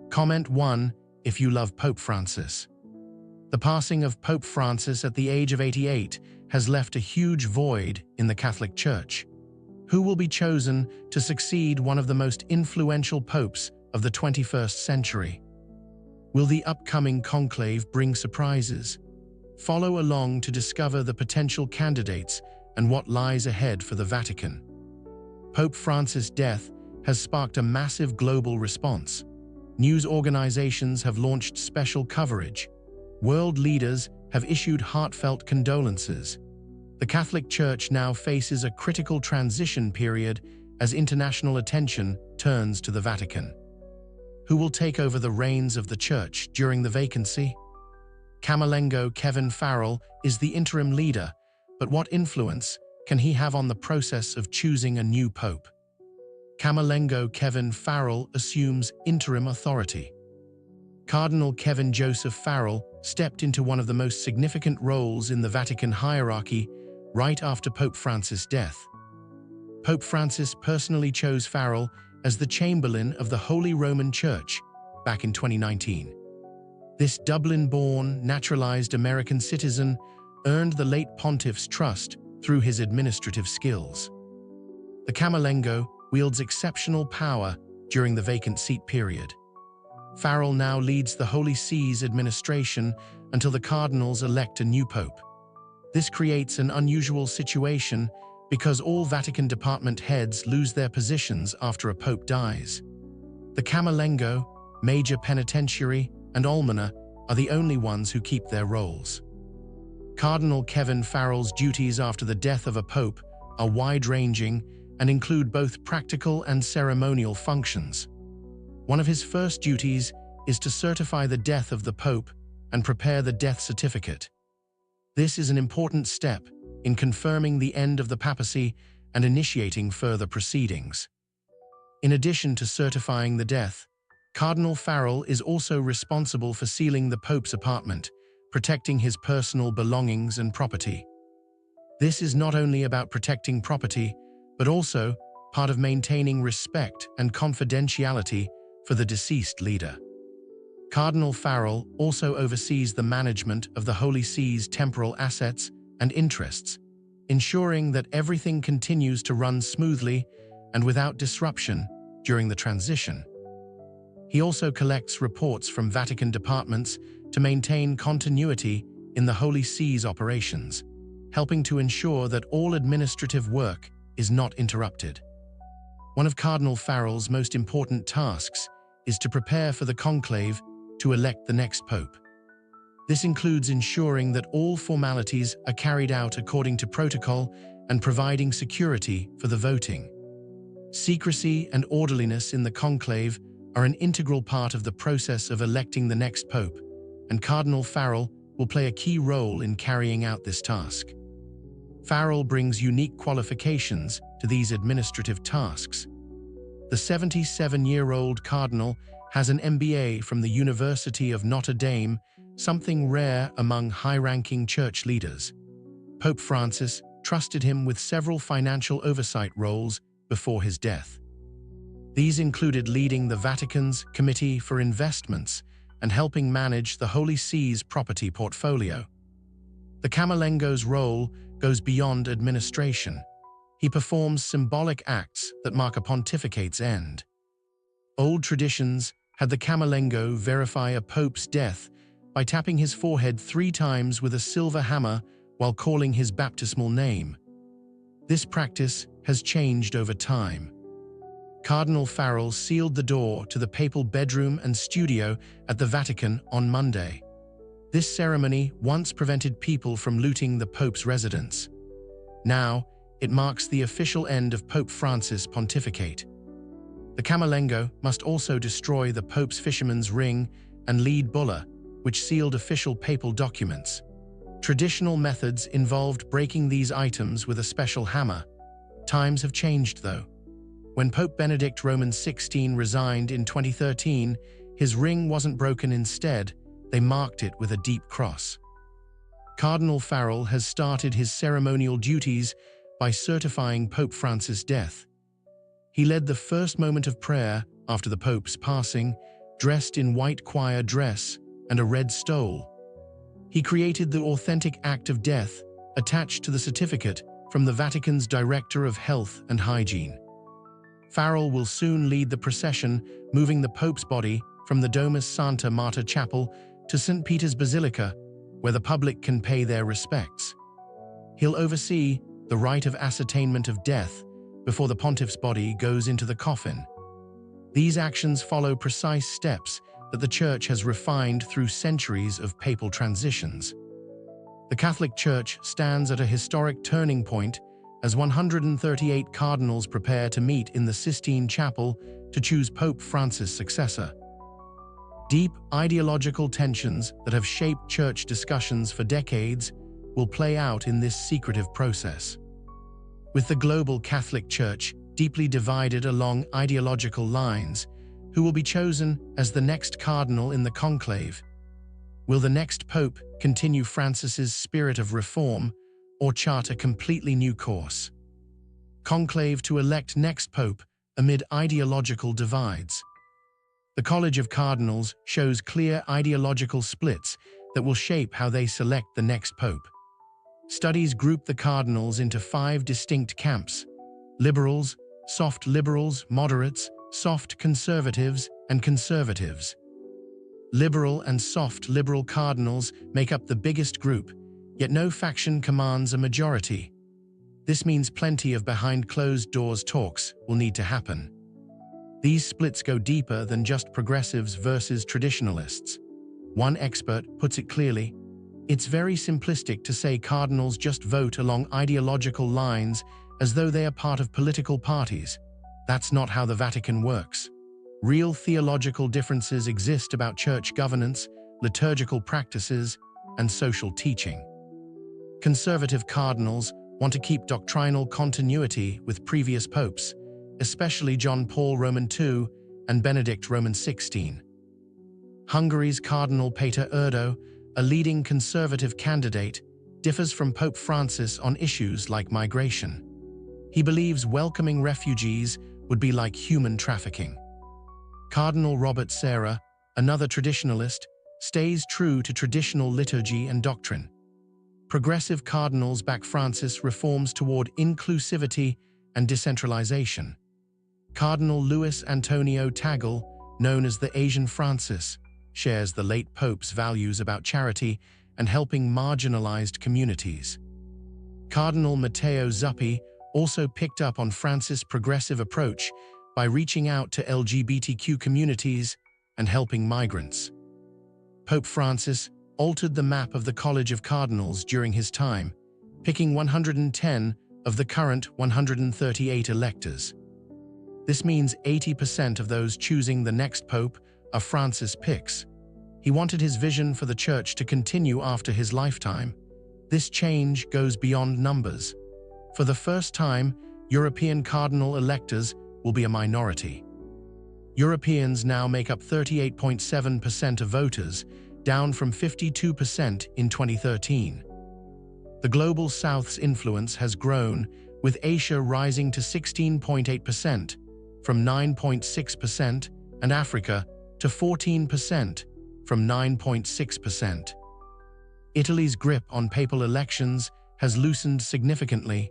Comment 1 if you love Pope Francis. The passing of Pope Francis at the age of 88 has left a huge void in the Catholic Church. Who will be chosen to succeed one of the most influential popes of the 21st century? Will the upcoming conclave bring surprises? Follow along to discover the potential candidates and what lies ahead for the Vatican. Pope Francis' death has sparked a massive global response. News organizations have launched special coverage. World leaders have issued heartfelt condolences. The Catholic Church now faces a critical transition period as international attention turns to the Vatican. Who will take over the reins of the Church during the vacancy? Camerlengo Kevin Farrell is the interim leader, but what influence can he have on the process of choosing a new pope? Camerlengo Kevin Farrell assumes interim authority. Cardinal Kevin Joseph Farrell stepped into one of the most significant roles in the Vatican hierarchy right after Pope Francis' death. Pope Francis personally chose Farrell as the Chamberlain of the Holy Roman Church back in 2019. This Dublin-born, naturalized American citizen earned the late pontiff's trust through his administrative skills. The Camerlengo wields exceptional power during the vacant seat period. Farrell now leads the Holy See's administration until the cardinals elect a new pope. This creates an unusual situation because all Vatican department heads lose their positions after a pope dies. The Camerlengo, Major Penitentiary, and Almoner are the only ones who keep their roles. Cardinal Kevin Farrell's duties after the death of a pope are wide-ranging and include both practical and ceremonial functions. One of his first duties is to certify the death of the pope and prepare the death certificate. This is an important step in confirming the end of the papacy and initiating further proceedings. In addition to certifying the death, Cardinal Farrell is also responsible for sealing the Pope's apartment, protecting his personal belongings and property. This is not only about protecting property, but also part of maintaining respect and confidentiality for the deceased leader. Cardinal Farrell also oversees the management of the Holy See's temporal assets and interests, ensuring that everything continues to run smoothly and without disruption during the transition. He also collects reports from Vatican departments to maintain continuity in the Holy See's operations, helping to ensure that all administrative work is not interrupted. One of Cardinal Farrell's most important tasks is to prepare for the conclave to elect the next pope. This includes ensuring that all formalities are carried out according to protocol and providing security for the voting. Secrecy and orderliness in the conclave are an integral part of the process of electing the next pope, and Cardinal Farrell will play a key role in carrying out this task. Farrell brings unique qualifications to these administrative tasks. The 77-year-old cardinal has an MBA from the University of Notre Dame, something rare among high-ranking church leaders. Pope Francis trusted him with several financial oversight roles before his death. These included leading the Vatican's Committee for Investments and helping manage the Holy See's property portfolio. The Camerlengo's role goes beyond administration. He performs symbolic acts that mark a pontificate's end. Old traditions had the Camerlengo verify a pope's death by tapping his forehead 3 times with a silver hammer while calling his baptismal name. This practice has changed over time. Cardinal Farrell sealed the door to the papal bedroom and studio at the Vatican on Monday. This ceremony once prevented people from looting the Pope's residence. Now, it marks the official end of Pope Francis' pontificate. The Camerlengo must also destroy the Pope's fisherman's ring and lead bulla, which sealed official papal documents. Traditional methods involved breaking these items with a special hammer. Times have changed, though. When Pope Benedict XVI resigned in 2013, his ring wasn't broken. Instead, they marked it with a deep cross. Cardinal Farrell has started his ceremonial duties by certifying Pope Francis' death. He led the first moment of prayer after the Pope's passing, dressed in white choir dress and a red stole. He created the authentic act of death attached to the certificate from the Vatican's Director of Health and Hygiene. Farrell will soon lead the procession, moving the Pope's body from the Domus Santa Marta Chapel to St. Peter's Basilica, where the public can pay their respects. He'll oversee the rite of ascertainment of death before the pontiff's body goes into the coffin. These actions follow precise steps that the Church has refined through centuries of papal transitions. The Catholic Church stands at a historic turning point as 138 cardinals prepare to meet in the Sistine Chapel to choose Pope Francis' successor. Deep ideological tensions that have shaped church discussions for decades will play out in this secretive process. With the global Catholic Church deeply divided along ideological lines, who will be chosen as the next cardinal in the conclave? Will the next pope continue Francis's spirit of reform or chart a completely new course? Conclave to elect next pope amid ideological divides. The College of Cardinals shows clear ideological splits that will shape how they select the next pope. Studies group the cardinals into 5 distinct camps: liberals, soft liberals, moderates, soft conservatives, and conservatives. Liberal and soft liberal cardinals make up the biggest group, yet no faction commands a majority. This means plenty of behind-closed-doors talks will need to happen. These splits go deeper than just progressives versus traditionalists. One expert puts it clearly: it's very simplistic to say cardinals just vote along ideological lines as though they are part of political parties. That's not how the Vatican works. Real theological differences exist about church governance, liturgical practices, and social teaching. Conservative cardinals want to keep doctrinal continuity with previous popes, especially John Paul Roman II and Benedict Roman XVI. Hungary's Cardinal Péter Erdo, a leading conservative candidate, differs from Pope Francis on issues like migration. He believes welcoming refugees would be like human trafficking. Cardinal Robert Sarah, another traditionalist, stays true to traditional liturgy and doctrine. Progressive cardinals back Francis' reforms toward inclusivity and decentralization. Cardinal Luis Antonio Tagle, known as the Asian Francis, shares the late Pope's values about charity and helping marginalized communities. Cardinal Matteo Zuppi also picked up on Francis' progressive approach by reaching out to LGBTQ communities and helping migrants. Pope Francis altered the map of the College of Cardinals during his time, picking 110 of the current 138 electors. This means 80% of those choosing the next pope are Francis picks. He wanted his vision for the Church to continue after his lifetime. This change goes beyond numbers. For the first time, European cardinal electors will be a minority. Europeans now make up 38.7% of voters, down from 52% in 2013. The Global South's influence has grown, with Asia rising to 16.8%, from 9.6%, and Africa to 14%, from 9.6%. Italy's grip on papal elections has loosened significantly.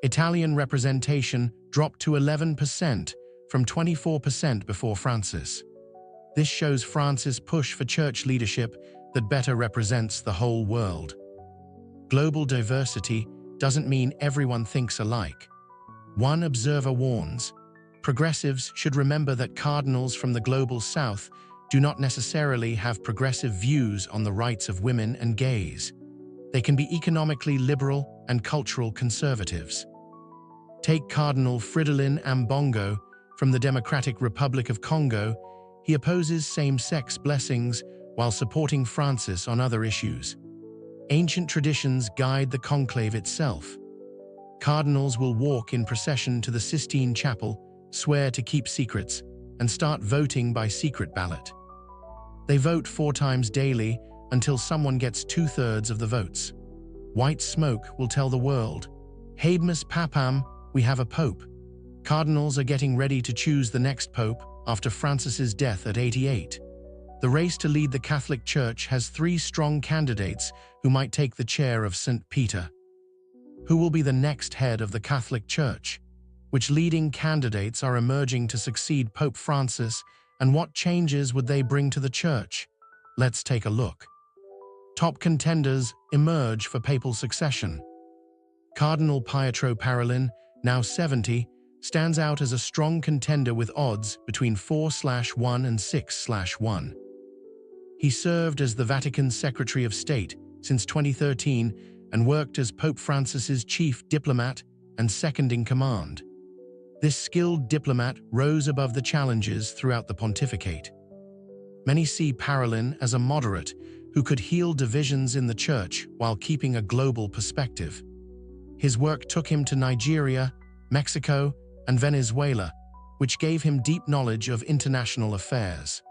Italian representation dropped to 11% from 24% before Francis. This shows Francis' push for church leadership that better represents the whole world. Global diversity doesn't mean everyone thinks alike. One observer warns, progressives should remember that cardinals from the Global South do not necessarily have progressive views on the rights of women and gays. They can be economically liberal and cultural conservatives. Take Cardinal Fridolin Ambongo from the Democratic Republic of Congo. He opposes same-sex blessings while supporting Francis on other issues. Ancient traditions guide the conclave itself. Cardinals will walk in procession to the Sistine Chapel, swear to keep secrets, and start voting by secret ballot. They vote 4 times daily until someone gets 2/3 of the votes. White smoke will tell the world, "Habemus Papam, we have a pope." Cardinals are getting ready to choose the next pope after Francis's death at 88. The race to lead the Catholic Church has three strong candidates who might take the chair of St. Peter. Who will be the next head of the Catholic Church? Which leading candidates are emerging to succeed Pope Francis, and what changes would they bring to the Church? Let's take a look. Top contenders emerge for papal succession. Cardinal Pietro Parolin, now 70, stands out as a strong contender with odds between 4/1 and 6/1. He served as the Vatican's Secretary of State since 2013 and worked as Pope Francis's chief diplomat and second-in-command. This skilled diplomat rose above the challenges throughout the pontificate. Many see Parolin as a moderate who could heal divisions in the Church while keeping a global perspective. His work took him to Nigeria, Mexico, and Venezuela, which gave him deep knowledge of international affairs.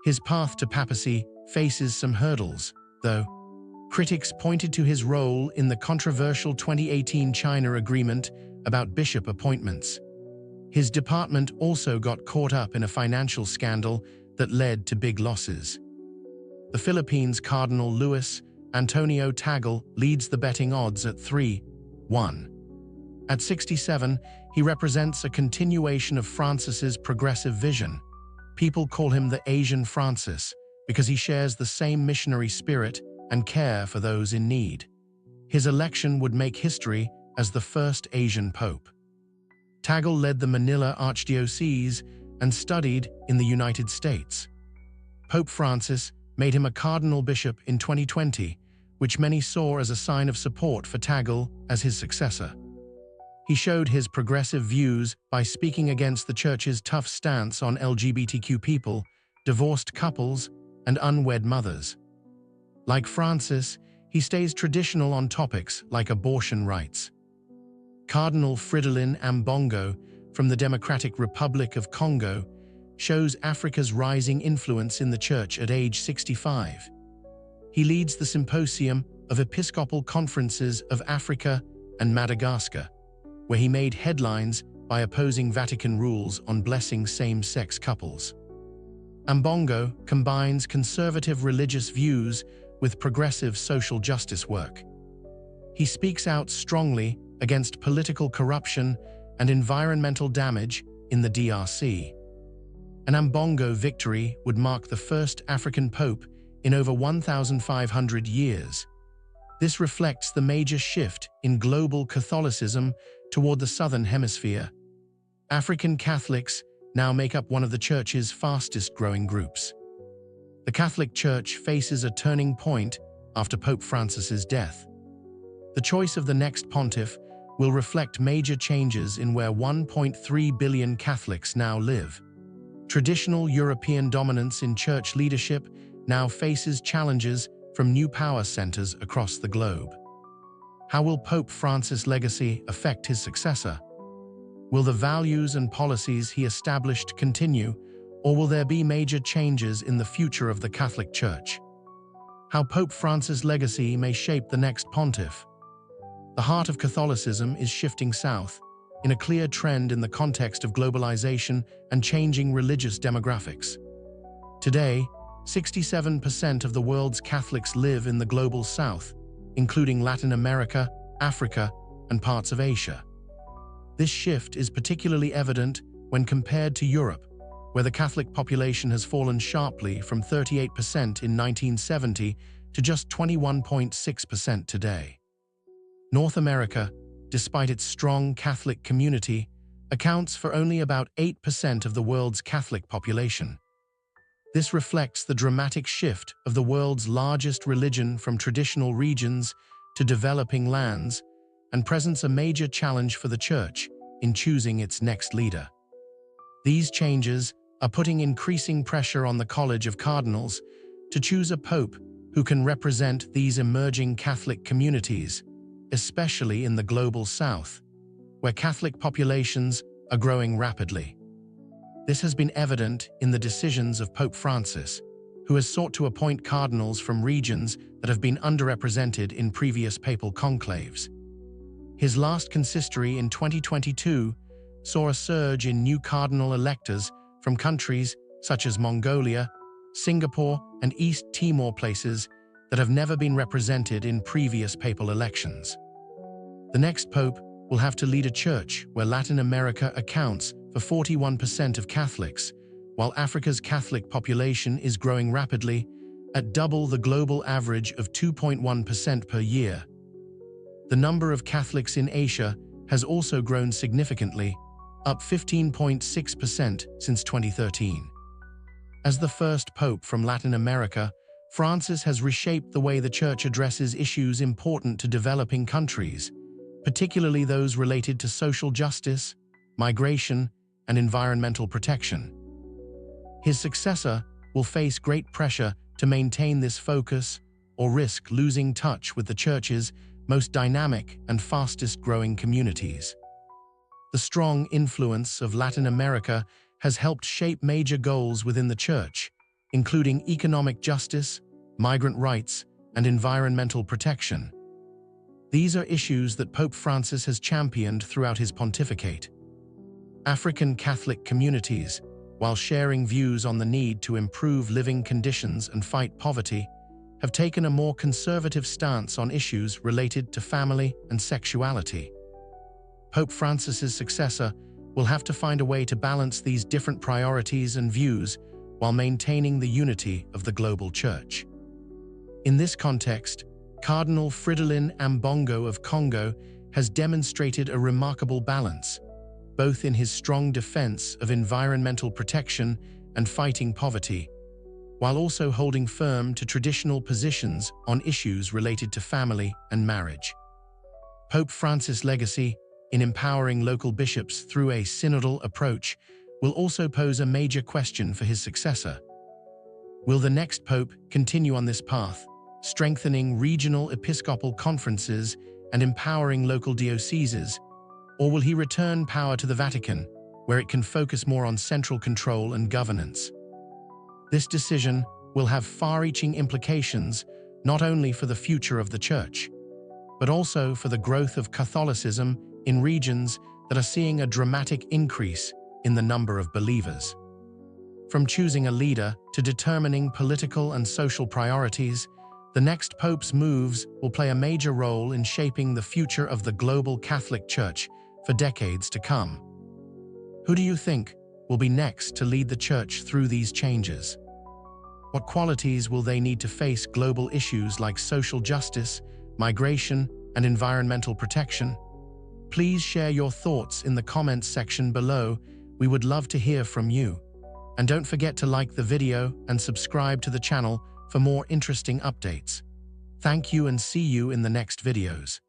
His path to papacy faces some hurdles, though. Critics pointed to his role in the controversial 2018 China agreement about bishop appointments. His department also got caught up in a financial scandal that led to big losses. The Philippines' Cardinal Luis Antonio Tagle leads the betting odds at 3/1. At 67, he represents a continuation of Francis's progressive vision. People call him the Asian Francis because he shares the same missionary spirit and care for those in need. His election would make history as the first Asian pope. Tagle led the Manila Archdiocese and studied in the United States. Pope Francis made him a cardinal bishop in 2020, which many saw as a sign of support for Tagle as his successor. He showed his progressive views by speaking against the Church's tough stance on LGBTQ people, divorced couples, and unwed mothers. Like Francis, he stays traditional on topics like abortion rights. Cardinal Fridolin Ambongo from the Democratic Republic of Congo shows Africa's rising influence in the Church at age 65. He leads the Symposium of Episcopal Conferences of Africa and Madagascar, where he made headlines by opposing Vatican rules on blessing same-sex couples. Ambongo combines conservative religious views with progressive social justice work. He speaks out strongly against political corruption and environmental damage in the DRC. An Ambongo victory would mark the first African pope in over 1,500 years. This reflects the major shift in global Catholicism toward the Southern Hemisphere. African Catholics now make up one of the Church's fastest-growing groups. The Catholic Church faces a turning point after Pope Francis's death. The choice of the next pontiff will reflect major changes in where 1.3 billion Catholics now live. Traditional European dominance in church leadership now faces challenges from new power centers across the globe. How will Pope Francis' legacy affect his successor? Will the values and policies he established continue, or will there be major changes in the future of the Catholic Church? How Pope Francis' legacy may shape the next pontiff. The heart of Catholicism is shifting south, in a clear trend in the context of globalization and changing religious demographics. Today, 67% of the world's Catholics live in the global south, including Latin America, Africa, and parts of Asia. This shift is particularly evident when compared to Europe, where the Catholic population has fallen sharply from 38% in 1970 to just 21.6% today. North America, despite its strong Catholic community, accounts for only about 8% of the world's Catholic population. This reflects the dramatic shift of the world's largest religion from traditional regions to developing lands and presents a major challenge for the Church in choosing its next leader. These changes are putting increasing pressure on the College of Cardinals to choose a pope who can represent these emerging Catholic communities, especially in the global South, where Catholic populations are growing rapidly. This has been evident in the decisions of Pope Francis, who has sought to appoint cardinals from regions that have been underrepresented in previous papal conclaves. His last consistory in 2022 saw a surge in new cardinal electors from countries such as Mongolia, Singapore, and East Timor, places that have never been represented in previous papal elections. The next pope will have to lead a church where Latin America accounts for 41% of Catholics, while Africa's Catholic population is growing rapidly at double the global average of 2.1% per year. The number of Catholics in Asia has also grown significantly, up 15.6% since 2013. As the first pope from Latin America, Francis has reshaped the way the Church addresses issues important to developing countries, particularly those related to social justice, migration, and environmental protection. His successor will face great pressure to maintain this focus or risk losing touch with the Church's most dynamic and fastest-growing communities. The strong influence of Latin America has helped shape major goals within the Church, including economic justice, migrant rights, and environmental protection. These are issues that Pope Francis has championed throughout his pontificate. African Catholic communities, while sharing views on the need to improve living conditions and fight poverty, have taken a more conservative stance on issues related to family and sexuality. Pope Francis's successor will have to find a way to balance these different priorities and views while maintaining the unity of the global Church. In this context, Cardinal Fridolin Ambongo of Congo has demonstrated a remarkable balance, both in his strong defense of environmental protection and fighting poverty, while also holding firm to traditional positions on issues related to family and marriage. Pope Francis' legacy in empowering local bishops through a synodal approach will also pose a major question for his successor. Will the next pope continue on this path, strengthening regional episcopal conferences and empowering local dioceses, or will he return power to the Vatican, where it can focus more on central control and governance? This decision will have far-reaching implications not only for the future of the Church, but also for the growth of Catholicism in regions that are seeing a dramatic increase in the number of believers. From choosing a leader to determining political and social priorities, the next pope's moves will play a major role in shaping the future of the global Catholic Church for decades to come. Who do you think will be next to lead the Church through these changes? What qualities will they need to face global issues like social justice, migration, and environmental protection? Please share your thoughts in the comments section below. We would love to hear from you. And don't forget to like the video and subscribe to the channel for more interesting updates. Thank you and see you in the next videos.